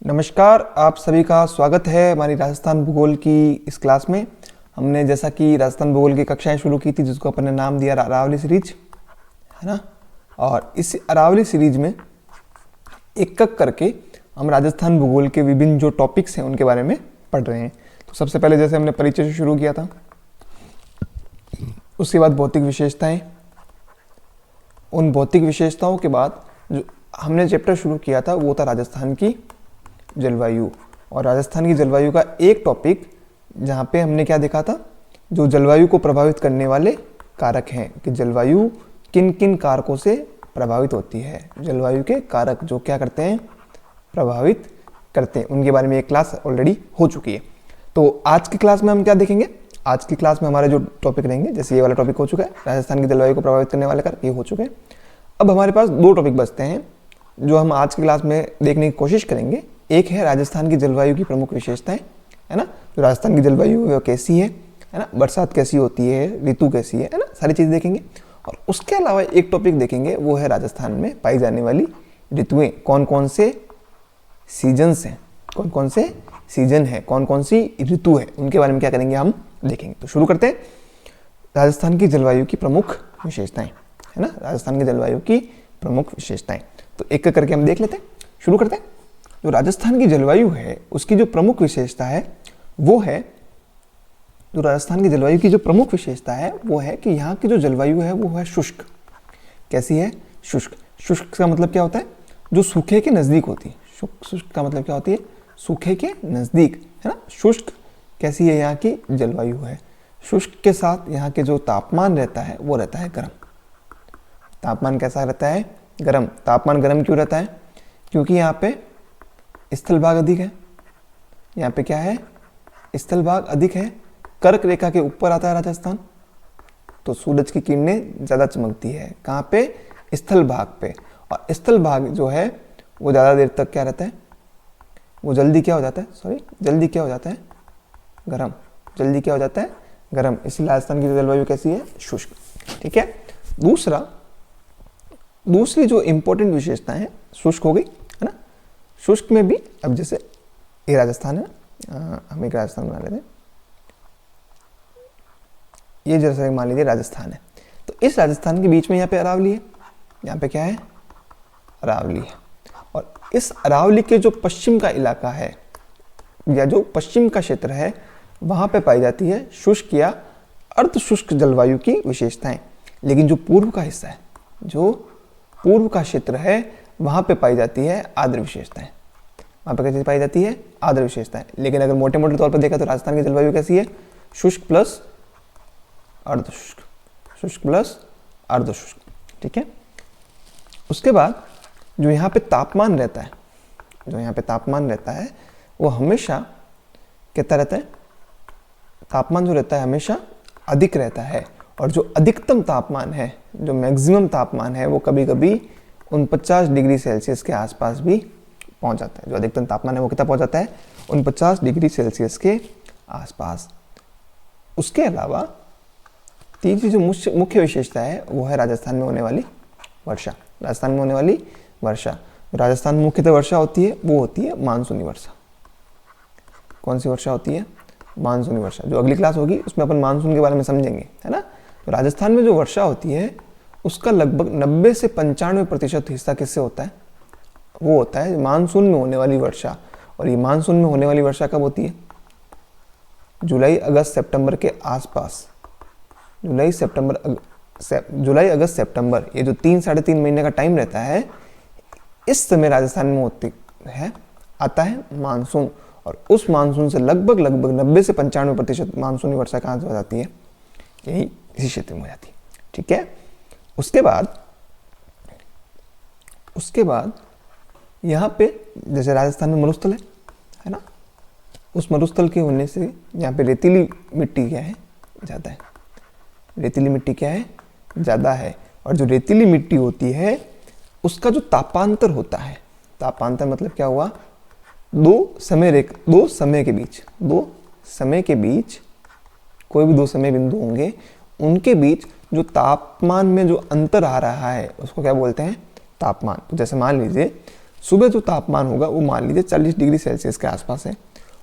नमस्कार, आप सभी का स्वागत है हमारी राजस्थान भूगोल की इस क्लास में। हमने जैसा कि राजस्थान भूगोल की कक्षाएं शुरू की थी जिसको अपन ने नाम दिया अरावली सीरीज, है ना। और इस अरावली सीरीज में एक एक करके हम राजस्थान भूगोल के विभिन्न जो टॉपिक्स हैं उनके बारे में पढ़ रहे हैं। तो सबसे पहले जैसे हमने परिचय से शुरू किया था, उसके बाद भौतिक विशेषताएं, उन भौतिक विशेषताओं के बाद जो हमने चैप्टर शुरू किया था वो था राजस्थान की जलवायु। और राजस्थान की जलवायु का एक टॉपिक जहाँ पे हमने क्या देखा था, जो जलवायु को प्रभावित करने वाले कारक हैं कि जलवायु किन किन कारकों से प्रभावित होती है। जलवायु के कारक जो क्या करते हैं, प्रभावित करते हैं, उनके बारे में एक क्लास ऑलरेडी हो चुकी है। तो आज की क्लास में हम क्या देखेंगे, आज की क्लास में हमारे जो टॉपिक रहेंगे, जैसे ये वाला टॉपिक हो चुका है राजस्थान की जलवायु को प्रभावित करने वाले कारक, ये हो चुके हैं। अब हमारे पास दो टॉपिक बचते हैं जो हम आज की क्लास में देखने की कोशिश करेंगे। एक है राजस्थान की जलवायु की प्रमुख विशेषताएं, है ना। जो राजस्थान की जलवायु है वो कैसी है ना, बरसात कैसी होती है, ऋतु कैसी है ना, सारी चीज़ देखेंगे। और उसके अलावा एक टॉपिक देखेंगे, वो है राजस्थान में पाई जाने वाली ऋतुएं, कौन कौन से सीजन्स हैं, कौन कौन से सीजन है, कौन कौन सी ऋतु है, उनके बारे में क्या करेंगे हम देखेंगे। तो शुरू करते हैं राजस्थान की जलवायु की प्रमुख विशेषताएं, है ना। राजस्थान की जलवायु की प्रमुख विशेषताएं तो एक एक करके हम देख लेते हैं, शुरू करते हैं। जो राजस्थान की जलवायु है उसकी जो प्रमुख विशेषता है वो है, जो राजस्थान की जलवायु की जो प्रमुख विशेषता है वो है कि यहाँ की जो जलवायु है वो है शुष्क। कैसी है, शुष्क। शुष्क का मतलब क्या होता है, जो सूखे के नज़दीक होती है। शुष्क का मतलब क्या होती है, सूखे के नज़दीक, है ना। शुष्क कैसी है, यहाँ की जलवायु है। शुष्क के साथ यहाँ के जो तापमान रहता है वो रहता है गर्म। तापमान कैसा रहता है, गर्म। तापमान गर्म क्यों रहता है, क्योंकि यहाँ पे स्थल भाग अधिक है। यहाँ पे क्या है, स्थल भाग अधिक है। कर्क रेखा के ऊपर आता है राजस्थान, तो सूरज की किरणें ज़्यादा चमकती है। कहाँ पे, स्थल भाग पे। और स्थल भाग जो है वो ज़्यादा देर तक क्या रहता है, वो जल्दी क्या हो जाता है, जल्दी क्या हो जाता है, गर्म। जल्दी क्या हो जाता है, गर्म। इसलिए राजस्थान की जलवायु कैसी है, शुष्क। ठीक है। दूसरी जो इंपॉर्टेंट विशेषता है, शुष्क हो गई, है ना। शुष्क में भी अब जैसे ये राजस्थान है, हम एक राजस्थान बना लेते हैं, ये जैसे मान लीजिए राजस्थान है, तो इस राजस्थान के बीच में यहाँ पे अरावली है। यहाँ पे क्या है, अरावली है। और इस अरावली के जो पश्चिम का इलाका है या जो पश्चिम का क्षेत्र है वहाँ पे पाई जाती है शुष्क या अर्ध शुष्क जलवायु की विशेषताएं। लेकिन जो पूर्व का हिस्सा है, जो पूर्व का क्षेत्र है, वहाँ पे पाई जाती है आर्द्र विशेषताएं। वहाँ पे कैसी पाई जाती है, आर्द्र विशेषताएं। लेकिन अगर मोटे मोटे तौर पर देखा तो राजस्थान की जलवायु कैसी है, शुष्क प्लस अर्धशुष्क, शुष्क प्लस अर्धशुष्क। ठीक है। उसके बाद जो यहाँ पे तापमान रहता है, जो यहाँ पे तापमान रहता है वो हमेशा कितना रहता है, तापमान जो रहता है हमेशा अधिक रहता है। और जो अधिकतम तापमान है, जो मैक्सिमम तापमान है, वो कभी कभी 49 डिग्री सेल्सियस के आसपास भी पहुंच जाता है। जो अधिकतम तापमान है वो कितना पहुंच जाता है, 49 डिग्री सेल्सियस के आसपास। उसके अलावा तीसरी जो मुख्य विशेषता है वो है राजस्थान में होने वाली वर्षा। राजस्थान में होने वाली वर्षा, राजस्थान में मुख्यतः वर्षा होती है वो होती है मानसूनी वर्षा। कौन सी वर्षा होती है, मानसूनी वर्षा। जो अगली क्लास होगी उसमें अपन मानसून के बारे में समझेंगे, है ना। तो राजस्थान में जो वर्षा होती है उसका लगभग 90 से 95% हिस्सा किससे होता है, वो होता है मानसून में होने वाली वर्षा। और ये मानसून में होने वाली वर्षा कब होती है, जुलाई अगस्त सितंबर के आसपास। जुलाई अगस्त सितंबर, ये जो 3-3.5 महीने का टाइम रहता है, इस समय राजस्थान में होती है, आता है मानसून। और उस मानसून से लगभग 90 से 95% मानसूनी वर्षा कहाँ से हो जाती है, यही इसी क्षेत्र में हो जाती है। ठीक है। उसके बाद यहाँ पे जैसे राजस्थान में मरुस्थल है ना, उस मरुस्थल के होने से यहाँ पे रेतीली मिट्टी क्या है, ज़्यादा है। रेतीली मिट्टी क्या है, ज़्यादा है। और जो रेतीली मिट्टी होती है उसका जो तापांतर होता है, तापांतर मतलब क्या हुआ, दो समय के बीच कोई भी दो समय बिंदु होंगे, उनके बीच जो तापमान में जो अंतर आ रहा है उसको क्या बोलते हैं, तापमान। तो जैसे मान लीजिए सुबह जो तापमान होगा वो मान लीजिए 40 डिग्री सेल्सियस के आसपास है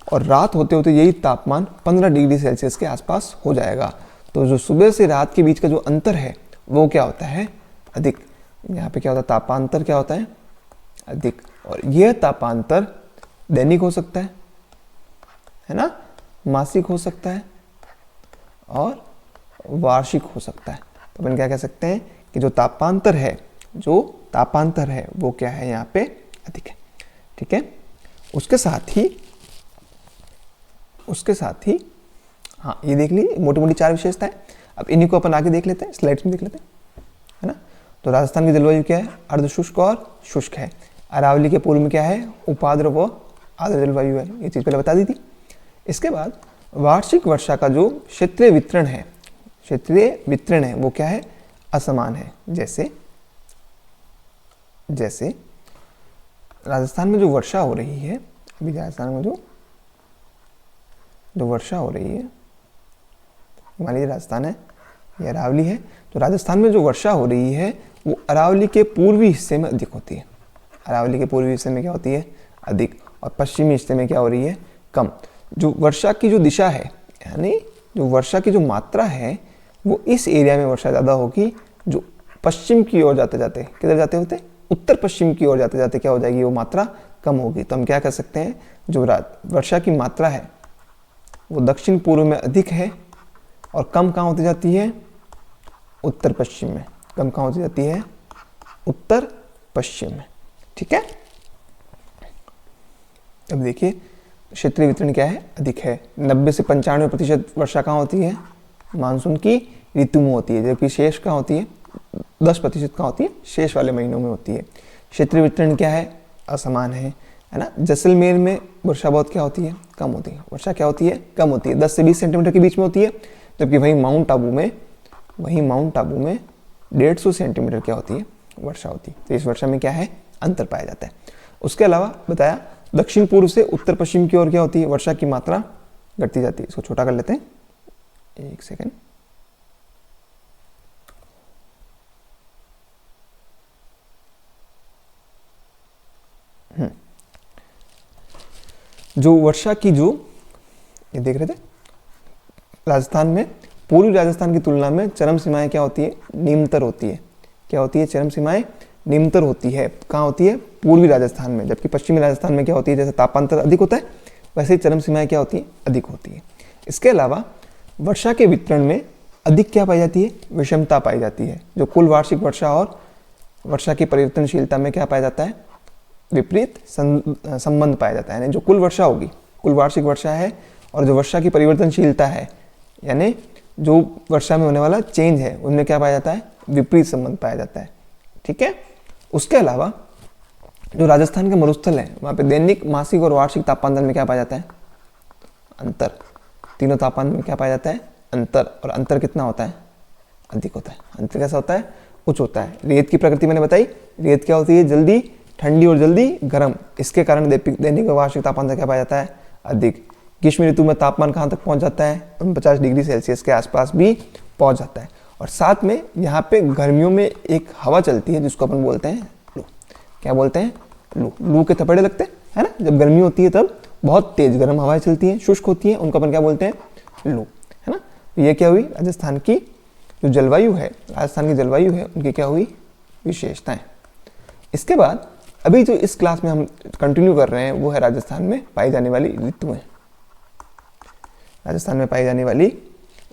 और रात होते होते यही तापमान 15 डिग्री सेल्सियस के आसपास हो जाएगा। तो जो सुबह से रात के बीच का जो अंतर है वो क्या होता है, अधिक। यहाँ पे क्या होता है, तापांतर क्या होता है, अधिक। और यह तापांतर दैनिक हो सकता है ना, मासिक हो सकता है और वार्षिक हो सकता है। तो अपन क्या कह सकते हैं कि जो तापांतर है वो क्या है, यहाँ पे अधिक है। ठीक है, उसके साथ ही हाँ, ये देख लीजिए मोटी मोटी 4 विशेषताएं। अब इन्हीं को अपन आगे देख लेते हैं, स्लाइड्स में देख लेते हैं, है ना। तो राजस्थान की जलवायु क्या है, अर्धशुष्क और शुष्क है। अरावली के पूर्व में क्या है, उपाद्र व आर्द्र जलवायु है। ये चीज़ पहले बता दी थी। इसके बाद वार्षिक वर्षा का जो क्षेत्रीय वितरण है वो क्या है, असमान है। जैसे राजस्थान में जो वर्षा हो रही है, अभी राजस्थान में जो वर्षा हो रही है, मान लीजिए राजस्थान है, ये अरावली है। तो राजस्थान में जो वर्षा हो रही है वो अरावली के पूर्वी हिस्से में अधिक होती है। अरावली के पूर्वी हिस्से में क्या होती है, अधिक, और पश्चिमी हिस्से में क्या हो रही है, कम। जो वर्षा की जो दिशा है, यानी जो वर्षा की जो मात्रा है वो इस एरिया में वर्षा ज़्यादा होगी। जो पश्चिम की ओर जाते जाते किधर जाते होते, उत्तर पश्चिम की ओर जाते जाते क्या हो जाएगी, वो मात्रा कम होगी। तो हम क्या कर सकते हैं, जो वर्षा की मात्रा है वो दक्षिण पूर्व में अधिक है और कम कहाँ होती जाती है, उत्तर पश्चिम में। कम कहाँ होती जाती है, उत्तर पश्चिम में। ठीक है, अब देखिए क्षेत्रीय वितरण क्या है, अधिक है। 90 से 95% वर्षा कहाँ होती है, मानसून की ऋतु में होती है, जबकि शेष कहाँ होती है, 10% कहाँ होती है, शेष वाले महीनों में होती है। क्षेत्रीय वितरण क्या है, असमान है ना। जैसलमेर में वर्षा बहुत क्या होती है, कम होती है। वर्षा क्या होती है, कम होती है, 10 से 20 सेंटीमीटर के बीच में होती है। जबकि वहीं माउंट आबू में 150 सेंटीमीटर क्या होती है, वर्षा होती है। तो इस वर्षा में क्या है, अंतर पाया जाता है। उसके अलावा बताया दक्षिण पूर्व से उत्तर पश्चिम की ओर क्या होती है, वर्षा की मात्रा घटती जाती है। इसको छोटा कर लेते हैं, एक सेकेंड। जो वर्षा की जो ये देख रहे थे, राजस्थान में पूर्वी राजस्थान की तुलना में चरम सीमाएं क्या होती है, निम्नतर होती है। क्या होती है, चरम सीमाएं निम्नतर होती है। कहाँ होती है, पूर्वी राजस्थान में। जबकि पश्चिमी राजस्थान में क्या होती है, जैसे तापांतर अधिक होता है वैसे ही चरम सीमाएं क्या होती है, अधिक होती है। इसके अलावा वर्षा के वितरण में अधिक क्या पाई जाती है, विषमता पाई जाती है। जो कुल वार्षिक वर्षा और वर्षा की परिवर्तनशीलता में क्या पाया जाता है, विपरीत संबंध पाया जाता है। यानी जो कुल वर्षा होगी, कुल वार्षिक वर्षा है, और जो वर्षा की परिवर्तनशीलता है, यानी जो वर्षा में होने वाला चेंज है, उनमें क्या पाया जाता है, विपरीत संबंध पाया जाता है। ठीक है, उसके अलावा जो राजस्थान के मरुस्थल है वहाँ पे दैनिक, मासिक और वार्षिक तापांतर में क्या पाया जाता है, अंतर। तीनों तापमान में क्या पाया जाता है, अंतर। और अंतर कितना होता है, अधिक होता है। अंतर कैसा होता है, उच्च होता है। रेत की प्रकृति मैंने बताई, रेत क्या होती है, जल्दी ठंडी और जल्दी गर्म। इसके कारण दैनिक और वार्षिक तापमान क्या पाया जाता है, अधिक। ग्रीष्म ऋतु में तापमान कहाँ तक पहुँच जाता है, 50 डिग्री सेल्सियस के आसपास भी पहुँच जाता है। और साथ में यहाँ पे गर्मियों में एक हवा चलती है जिसको अपन बोलते हैं लू। क्या बोलते हैं, लू। लू के थपेड़े लगते हैं, है ना। जब गर्मी होती है तब बहुत तेज गर्म हवाएं चलती हैं, शुष्क होती हैं, उनको अपन क्या बोलते हैं, लू, है ना। ये क्या हुई, राजस्थान की जो जलवायु है, राजस्थान की जलवायु है, उनकी क्या हुई, विशेषताएं। इसके बाद अभी जो इस क्लास में हम कंटिन्यू कर रहे हैं वो है राजस्थान में पाई जाने वाली ऋतुएं। राजस्थान में पाई जाने वाली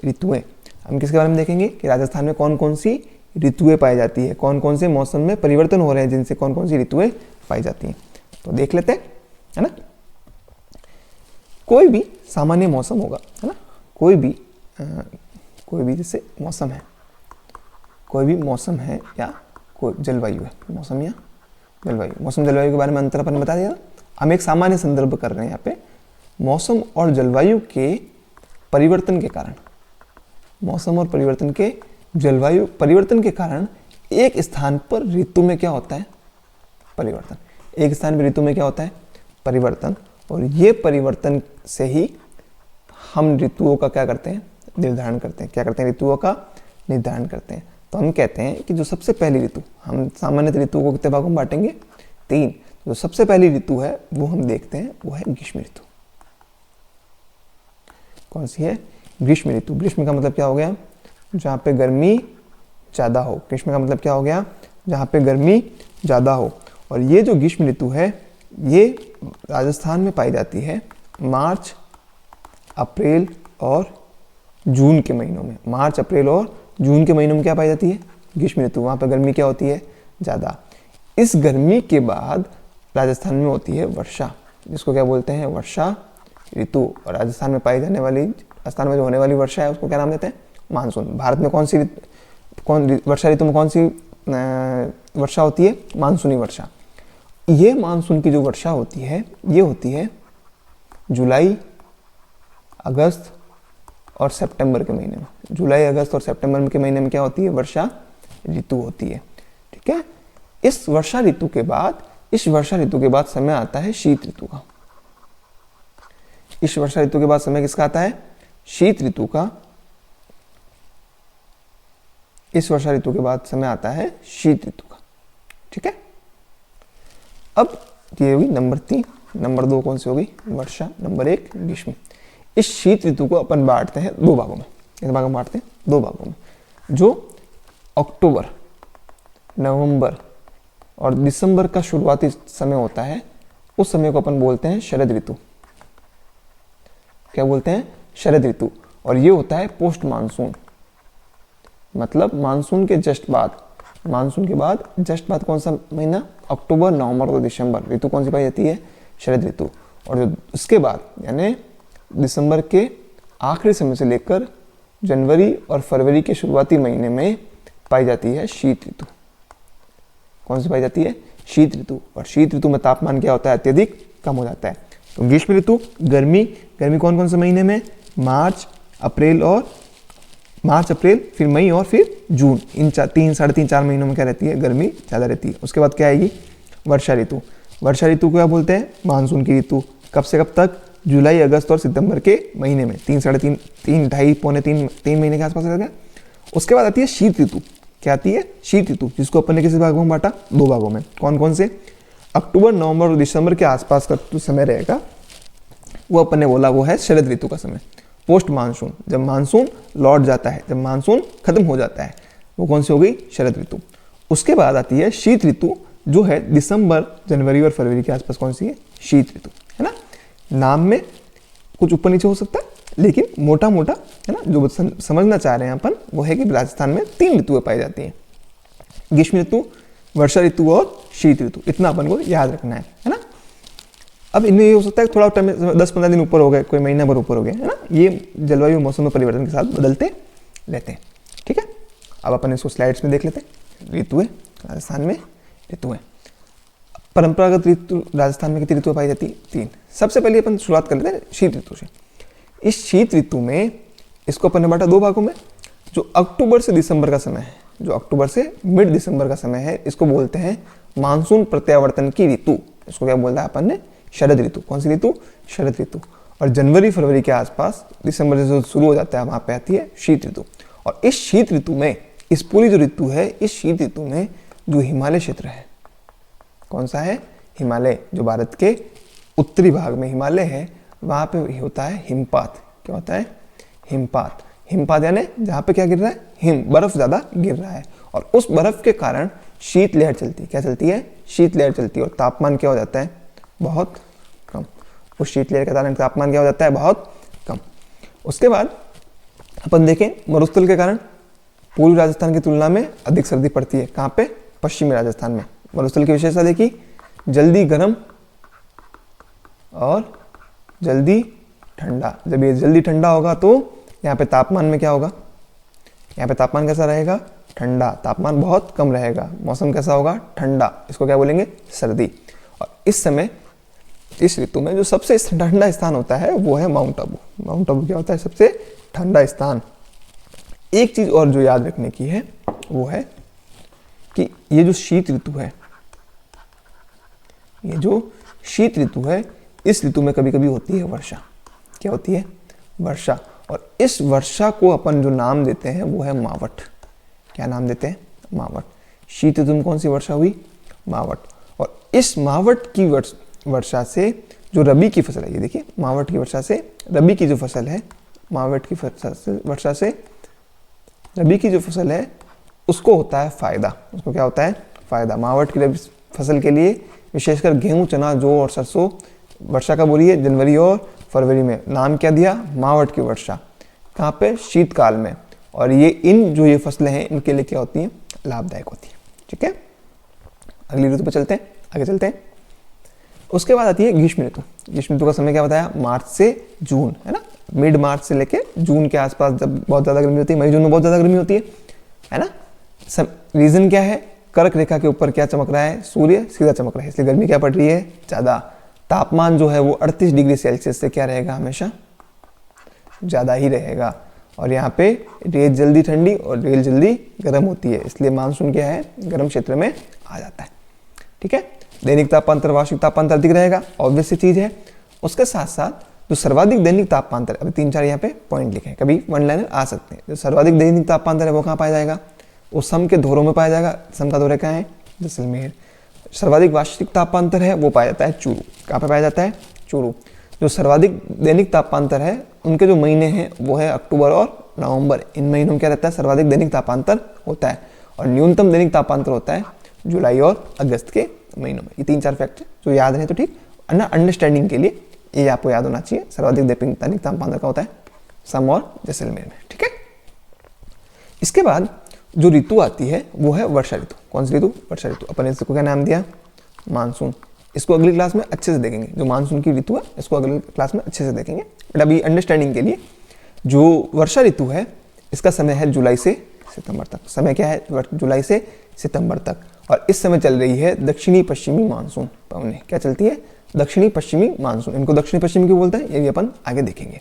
ऋतुएं हम किसके बारे में देखेंगे कि राजस्थान में कौन कौन सी ऋतुएं पाई जाती है, कौन कौन से मौसम में परिवर्तन हो रहे हैं जिनसे कौन कौन सी ऋतुएं पाई जाती हैं। तो देख लेते हैं, है ना। कोई भी सामान्य मौसम होगा, है ना, कोई भी जैसे मौसम है, कोई भी मौसम है या कोई जलवायु है, मौसम या जलवायु। मौसम जलवायु के बारे में अंतर अपन बता दिया। हम एक सामान्य संदर्भ कर रहे हैं यहाँ पे। मौसम और जलवायु के परिवर्तन के कारण, मौसम और परिवर्तन के जलवायु परिवर्तन के कारण एक स्थान पर ऋतु में क्या होता है, परिवर्तन। एक स्थान पर ऋतु में क्या होता है, परिवर्तन। और ये परिवर्तन से ही हम ऋतुओं का क्या करते हैं, निर्धारण करते हैं। क्या करते हैं, ऋतुओं का निर्धारण करते हैं। तो हम कहते हैं कि जो सबसे पहली ऋतु, हम सामान्य ऋतुओं को कितने भागों में बांटेंगे, 3। जो सबसे पहली ऋतु है वो हम देखते हैं, वो है ग्रीष्म ऋतु। कौन सी है? ग्रीष्म ऋतु। ग्रीष्म का मतलब क्या हो गया? जहाँ पे गर्मी ज़्यादा हो। ग्रीष्म का मतलब क्या हो गया? जहाँ पे गर्मी ज़्यादा हो। और ये जो ग्रीष्म ऋतु है ये राजस्थान में पाई जाती है मार्च, अप्रैल और जून के महीनों में। मार्च, अप्रैल और जून के महीनों में क्या पाई जाती है? ग्रीष्म ऋतु। वहाँ पे गर्मी क्या होती है? ज़्यादा। इस गर्मी के बाद राजस्थान में होती है वर्षा, जिसको क्या बोलते हैं? वर्षा ऋतु। और राजस्थान में पाई जाने वाली, राजस्थान में जो होने वाली वर्षा है उसको क्या नाम देते हैं? मानसून। भारत में वर्षा ऋतु में कौन सी वर्षा होती है? मानसूनी वर्षा। ये मानसून की जो वर्षा होती है ये होती है जुलाई, अगस्त और सितंबर के महीने में। जुलाई, अगस्त और सितंबर के महीने में क्या होती है? वर्षा ऋतु होती है। ठीक है। इस वर्षा ऋतु के बाद समय आता है शीत ऋतु का। इस वर्षा ऋतु के बाद समय किसका आता है? शीत ऋतु का। इस वर्षा ऋतु के बाद समय आता है शीत ऋतु का। ठीक है। अब ये होगी नंबर 3। नंबर 2 कौन सी होगी? वर्षा। नंबर 1 ग्रीष्म। इस शीत ऋतु को अपन बांटते हैं 2 भागों में। कितने भागों में बांटते हैं? 2 भागों में। जो अक्टूबर, नवंबर और दिसंबर का शुरुआती समय होता है उस समय को अपन बोलते हैं शरद ऋतु। क्या बोलते हैं? शरद ऋतु। और ये होता है पोस्ट मानसून, मतलब मानसून के जस्ट बाद। मानसून के बाद जस्ट बाद कौन सा महीना? अक्टूबर, नवंबर और दिसंबर। ऋतु कौन सी पाई जाती है? शरद ऋतु। और जो उसके बाद यानी दिसंबर के आखिरी समय से लेकर जनवरी और फरवरी के शुरुआती महीने में पाई जाती है शीत ऋतु। कौन सी पाई जाती है? शीत ऋतु। और शीत ऋतु में तापमान क्या होता है? अत्यधिक कम हो जाता है। तो ग्रीष्म ऋतु, गर्मी कौन कौन से महीने में? मार्च, अप्रैल, फिर मई और फिर जून। इन 3-3.5-4 महीनों में क्या रहती है? गर्मी ज़्यादा रहती है। उसके बाद क्या आएगी? वर्षा ऋतु। वर्षा ऋतु को क्या बोलते हैं? मानसून की ऋतु। कब से कब तक? जुलाई, अगस्त और सितंबर के महीने में। 3 ढाई पौने 3 महीने के आसपास रहेगा। उसके बाद आती है शीत ऋतु। क्या आती है? शीत ऋतु, जिसको अपन ने किस भागों में बांटा? 2 भागों में। कौन कौन से? अक्टूबर, नवंबर और दिसंबर के आसपास का जो समय रहेगा वो अपन ने बोला वो है शरद ऋतु का समय। पोस्ट मानसून, जब मानसून लौट जाता है, जब मानसून खत्म हो जाता है, वो कौन सी हो गई? शरद ऋतु। उसके बाद आती है शीत ऋतु, जो है दिसंबर, जनवरी और फरवरी के आसपास। कौन सी है? शीत ऋतु, है ना। नाम में कुछ ऊपर नीचे हो सकता है, लेकिन मोटा मोटा है ना जो समझना चाह रहे हैं अपन वो है कि राजस्थान में 3 ऋतुएं पाई जाती हैं, ग्रीष्म ऋतु, वर्षा ऋतु और शीत ऋतु। इतना अपन को याद रखना है ना। अब इनमें ये हो सकता है थोड़ा टाइम 10-15 दिन ऊपर हो गए, कोई महीना भर ऊपर हो गए, है ना। ये जलवायु मौसम में परिवर्तन के साथ बदलते रहते हैं। ठीक है, अब अपन इसको स्लाइड्स में देख लेते हैं। ऋतुएं राजस्थान में, ऋतुएं परंपरागत ऋतु राजस्थान में कितनी ऋतुएं पाई जाती है? 3। सबसे पहले अपन शुरुआत कर लेते हैं शीत ऋतु से। इस शीत ऋतु में इसको अपन ने बांटा 2 भागों में। जो अक्टूबर से दिसंबर का समय है, जो अक्टूबर से मिड दिसंबर का समय है, इसको बोलते हैं मानसून प्रत्यावर्तन की ऋतु। इसको क्या बोलता है अपन ने? शरद ऋतु। कौन सी ऋतु? शरद ऋतु। और जनवरी फरवरी के आसपास, दिसंबर से जो शुरू हो जाता है, वहां पे आती है शीत ऋतु। और इस शीत ऋतु में, इस पूरी जो ऋतु है, इस शीत ऋतु में जो हिमालय क्षेत्र है, कौन सा है? हिमालय। जो भारत के उत्तरी भाग में हिमालय है, वहां पे होता है हिमपात। क्या होता है? हिमपात। हिमपात यानी जहां पे क्या गिर रहा है? हिम, बर्फ ज्यादा गिर रहा है। और उस बर्फ के कारण शीतलहर चलती है। क्या चलती है? शीतलहर चलती है। और तापमान क्या हो जाता है? बहुत कम। उस शीतलहर के कारण तापमान क्या हो जाता है? बहुत कम। उसके बाद अपन देखें, मरुस्थल के कारण पूर्वी राजस्थान की तुलना में अधिक सर्दी पड़ती है। कहाँ पे? पश्चिमी राजस्थान में। मरुस्थल की विशेषता देखी, जल्दी गर्म और जल्दी ठंडा। जब ये जल्दी ठंडा होगा तो यहाँ पे तापमान में क्या होगा? यहाँ पे तापमान कैसा रहेगा? ठंडा। तापमान बहुत कम रहेगा। मौसम कैसा होगा? ठंडा। इसको क्या बोलेंगे? सर्दी। और इस समय, इस ऋतु में जो सबसे ठंडा स्थान होता है वो है माउंट आबू। माउंट आबू क्या होता है? सबसे ठंडा स्थान। एक चीज और जो याद रखने की है वो है कि ये जो शीत ऋतु है, ये जो शीत ऋतु है, इस ऋतु में कभी कभी होती है वर्षा। क्या होती है? वर्षा। और इस वर्षा को अपन जो नाम देते हैं वो है मावठ। क्या नाम देते हैं? मावठ। शीत ऋतु में कौन सी वर्षा हुई? मावठ। और इस मावट की वर्षा से जो रबी की फसल है, ये देखिए मावट की वर्षा से रबी की जो फसल है, मावट की वर्षा से रबी की जो फसल है उसको होता है फायदा। उसको क्या होता है? फायदा। मावट की रबी फसल के लिए विशेषकर गेहूं, चना, जौ और सरसों वर्षा कब हो रही है? जनवरी और फरवरी में। नाम क्या दिया? मावट की वर्षा। कहाँ पे? शीतकाल में। और ये फसलें हैं इनके लिए क्या होती हैं? लाभदायक होती है। ठीक है, अगली ऋतु पे चलते हैं, आगे चलते हैं। उसके बाद आती है ग्रीष्म ऋतु। ग्रीष्म ऋतु का समय क्या बताया? मार्च से जून, है ना। मिड मार्च से लेके जून के आसपास जब बहुत ज़्यादा गर्मी होती है, मई जून में बहुत ज़्यादा गर्मी होती है ना। रीजन क्या है? कर्क रेखा के ऊपर क्या चमक रहा है? सूर्य सीधा चमक रहा है, इसलिए गर्मी क्या पड़ रही है? ज़्यादा। तापमान जो है वो 38 डिग्री सेल्सियस से क्या रहेगा? हमेशा ज़्यादा ही रहेगा। और यहाँ पे रेत जल्दी ठंडी और रेल जल्दी गर्म होती है, इसलिए मानसून क्या है? गर्म क्षेत्र में आ जाता है। ठीक है, दैनिक तापांतर, वार्षिक तापांतर अधिक रहेगा, ऑब्वियस सी चीज़ है। उसके साथ साथ जो सर्वाधिक दैनिक तापांतर, अभी 3-4 यहाँ पे पॉइंट लिखे हैं, कभी वन लाइनर आ सकते हैं। जो सर्वाधिक दैनिक तापांतर है वो कहाँ पाया जाएगा? वो सम के धोरों में पाया जाएगा। सम का धोरा कहाँ है? जैसलमेर। सर्वाधिक वार्षिक तापांतर है वो पाया जाता है चूरू। कहाँ पे पाया जाता है? चूरू। जो सर्वाधिक दैनिक तापांतर है उनके जो महीने हैं वो है अक्टूबर और नवंबर। इन महीनों में क्या रहता है? सर्वाधिक दैनिक तापांतर होता है। और न्यूनतम दैनिक तापांतर होता है जुलाई और अगस्त के महीनों में। ये 3-4 फैक्ट जो याद रहे तो ठीक, अन्ना अंडरस्टैंडिंग के लिए ये आपको याद होना चाहिए। सर्वाधिक दैनिक तापांतर का होता है सम और जैसलमेर में। ठीक है, इसके बाद जो ऋतु आती है वो है वर्षा ऋतु। कौन सी ऋतु? वर्षा ऋतु। अपन इसको क्या नाम दिया? मानसून। इसको अगली क्लास में अच्छे से देखेंगे। जो मानसून की ऋतु है इसको अगली क्लास में अच्छे से देखेंगे, बट अभी अंडरस्टैंडिंग के लिए जो वर्षा ऋतु है इसका समय है जुलाई से सितंबर तक। समय क्या है? जुलाई से सितंबर तक। और इस समय चल रही है दक्षिणी पश्चिमी मानसून पवनें। क्या चलती है? दक्षिणी पश्चिमी मानसून। इनको दक्षिणी पश्चिमी क्यों बोलते हैं ये भी अपन आगे देखेंगे।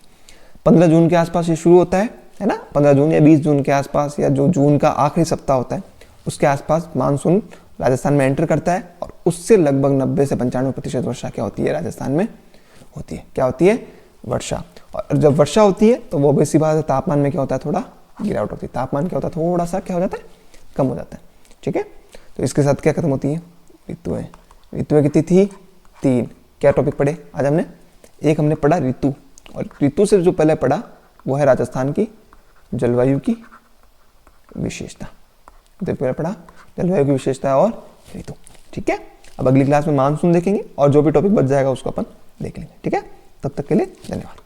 15 जून के आसपास ये शुरू होता है ना। 15 जून या 20 जून के आसपास, या जो जून का आखिरी सप्ताह होता है उसके आसपास मानसून राजस्थान में एंटर करता है। और उससे लगभग 90 से 95% वर्षा क्या होती है? राजस्थान में होती है। क्या होती है? वर्षा। और जब वर्षा होती है तो वो बेसी बात है, तापमान में क्या होता है? थोड़ा गिरावट होती है। तापमान क्या होता है? थोड़ा सा क्या हो जाता है? कम हो जाता है। ठीक है, तो इसके साथ क्या खत्म होती है? ऋतुएं। ऋतुएं कितनी थी? 3। क्या टॉपिक पढ़े आज हमने? एक हमने पढ़ा ऋतु, और ऋतु से जो पहले पढ़ा वो है राजस्थान की जलवायु की विशेषता। तो पहले पढ़ा जलवायु की विशेषता और ऋतु। ठीक है, अब अगली क्लास में मानसून देखेंगे और जो भी टॉपिक बच जाएगा उसको अपन देख लेंगे। ठीक है, तब तक के लिए धन्यवाद।